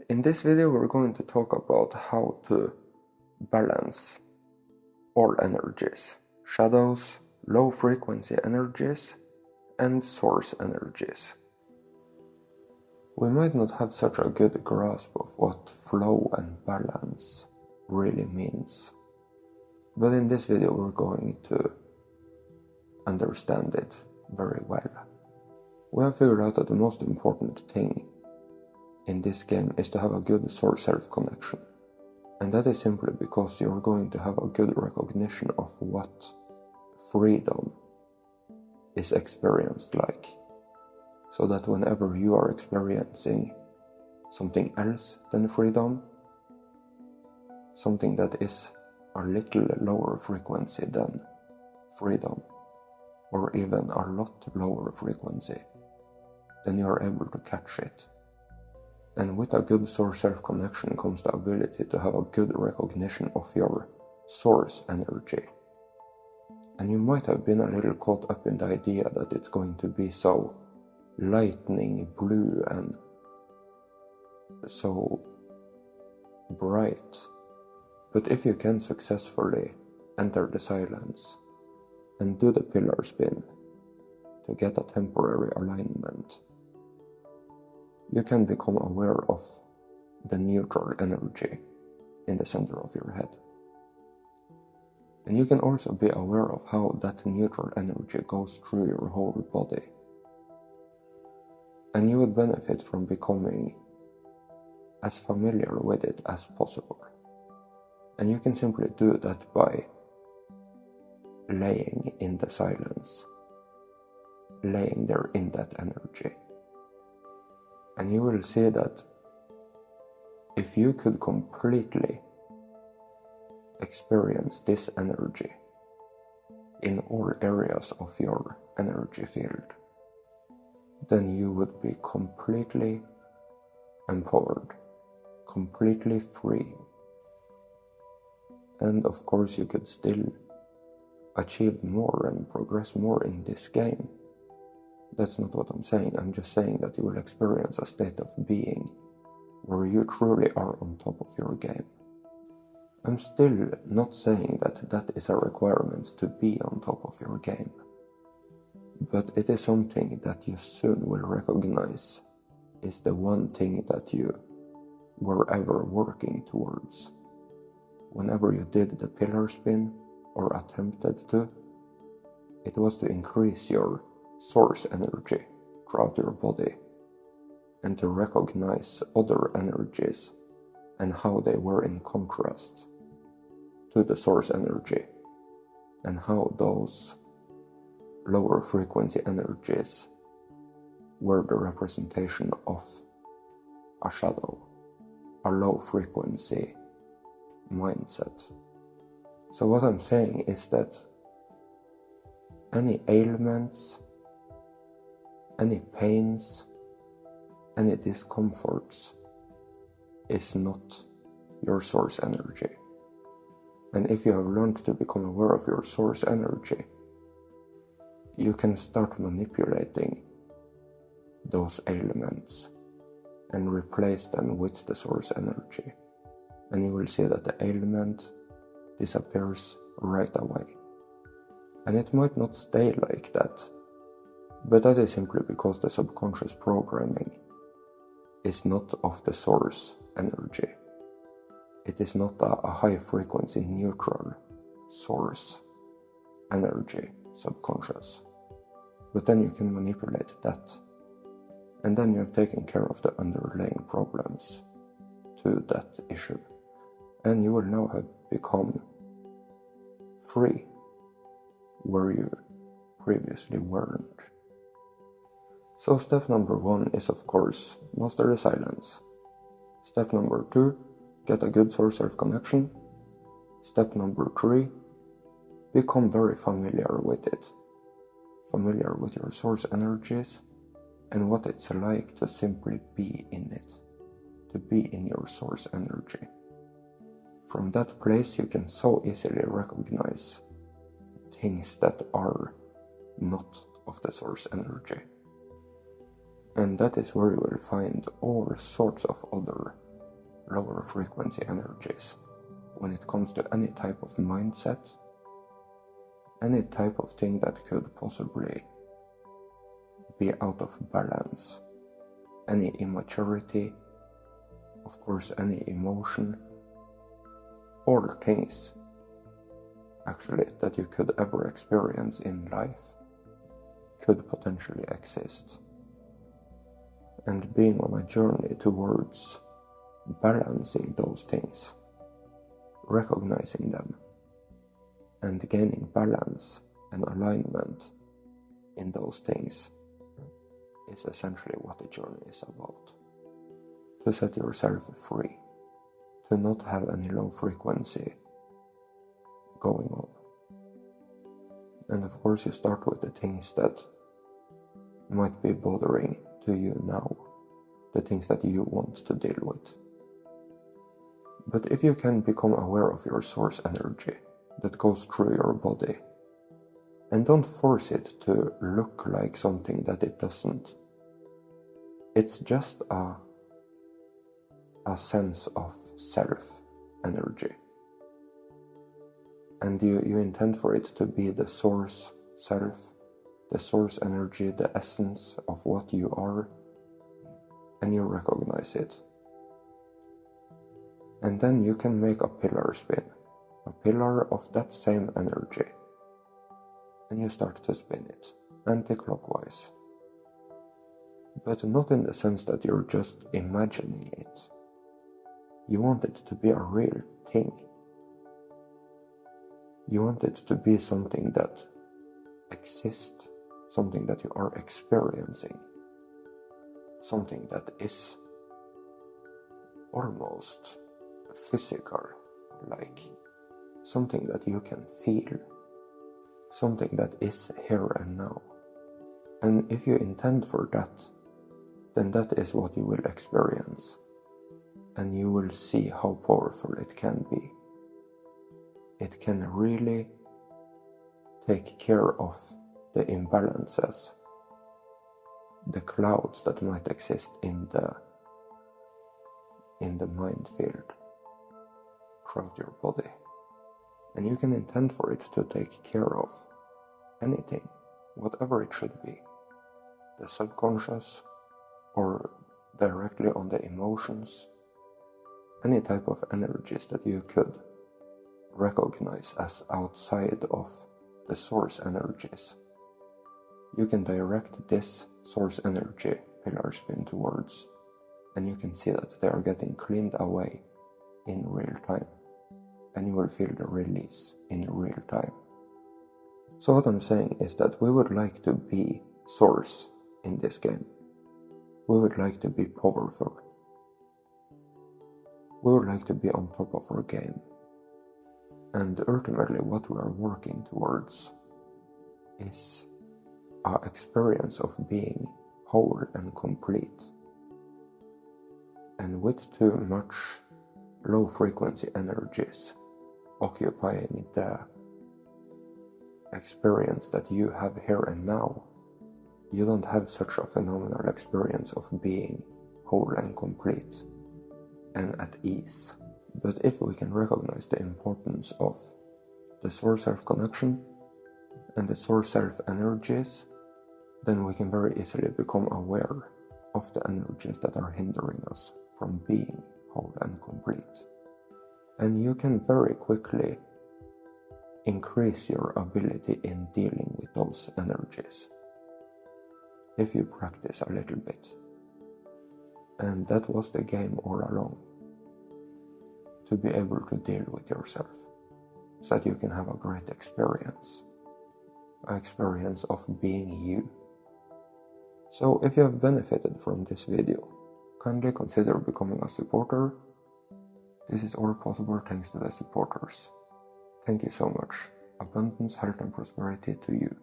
In this video we're going to talk about how to balance all energies, shadows, low frequency energies, and source energies. We might not have such a good grasp of what flow and balance really means, but in this video we're going to understand it very well. We have figured out that the most important thing in this game is to have a good source-self connection, and that is simply because you're going to have a good recognition of what freedom is experienced like, so that whenever you are experiencing something else than freedom, something that is a little lower frequency than freedom, or even a lot lower frequency, then you are able to catch it. And with a good source-self connection comes the ability to have a good recognition of your source energy. And you might have been a little caught up in the idea that it's going to be so lightning blue and so bright. But if you can successfully enter the silence and do the pillar spin to get a temporary alignment, you can become aware of the neutral energy in the center of your head. And you can also be aware of how that neutral energy goes through your whole body. And you would benefit from becoming as familiar with it as possible. And you can simply do that by laying in the silence, laying there in that energy. And you will see that if you could completely experience this energy in all areas of your energy field, then you would be completely empowered, completely free. And of course you could still achieve more and progress more in this game. That's not what I'm saying. I'm just saying that you will experience a state of being where you truly are on top of your game. I'm still not saying that that is a requirement to be on top of your game, but it is something that you soon will recognize is the one thing that you were ever working towards. Whenever you did the pillar spin or attempted to, it was to increase your source energy throughout your body and to recognize other energies and how they were in contrast to the source energy, and how those lower frequency energies were the representation of a shadow, a low frequency mindset. So what I'm saying is that any ailments, any pains, any discomforts is not your source energy. And if you have learned to become aware of your source energy, you can start manipulating those ailments and replace them with the source energy. And you will see that the ailment disappears right away. And it might not stay like that, but that is simply because the subconscious programming is not of the source energy. It is not a high frequency neutral source energy subconscious. But then you can manipulate that, and then you have taken care of the underlying problems to that issue, and you will now have become free where you previously weren't. So step number 1 is, of course, master the silence. Step number 2, get a good source-self connection. Step number 3, become very familiar with it. Familiar with your source energies and what it's like to simply be in it, to be in your source energy. From that place you can so easily recognize things that are not of the source energy. And that is where you will find all sorts of other lower frequency energies when it comes to any type of mindset, any type of thing that could possibly be out of balance, any immaturity, of course any emotion, all things actually that you could ever experience in life could potentially exist. And being on a journey towards balancing those things, recognizing them, and gaining balance and alignment in those things is essentially what the journey is about. To set yourself free, to not have any low frequency going on. And of course you start with the things that might be bothering to you now, the things that you want to deal with. But if you can become aware of your source energy that goes through your body, and don't force it to look like something that it doesn't. It's just a sense of self energy. And you intend for it to be the source self, the source energy, the essence of what you are, and you recognize it. And then you can make a pillar spin, a pillar of that same energy. And you start to spin it, anti-clockwise. But not in the sense that you're just imagining it. You want it to be a real thing. You want it to be something that exists, something that you are experiencing, something that is almost physical, like something that you can feel, something that is here and now. And if you intend for that, then that is what you will experience, and you will see how powerful it can be. It can really take care of the imbalances, the clouds that might exist in the mind field throughout your body. And you can intend for it to take care of anything, whatever it should be, the subconscious or directly on the emotions, any type of energies that you could recognize as outside of the source energies. You can direct this source energy pillar spin towards, and you can see that they are getting cleaned away in real time, and you will feel the release in real time. So what I'm saying is that we would like to be source in this game. We would like to be powerful. We would like to be on top of our game. And ultimately what we are working towards is our experience of being whole and complete. And with too much low frequency energies occupying the experience that you have here and now, you don't have such a phenomenal experience of being whole and complete and at ease. But if we can recognize the importance of the source self connection and the source self energies, then we can very easily become aware of the energies that are hindering us from being whole and complete. And you can very quickly increase your ability in dealing with those energies if you practice a little bit. And that was the game all along, to be able to deal with yourself so that you can have a great experience, an experience of being you. So if you have benefited from this video, kindly consider becoming a supporter. This is all possible thanks to the supporters. Thank you so much. Abundance, health and prosperity to you.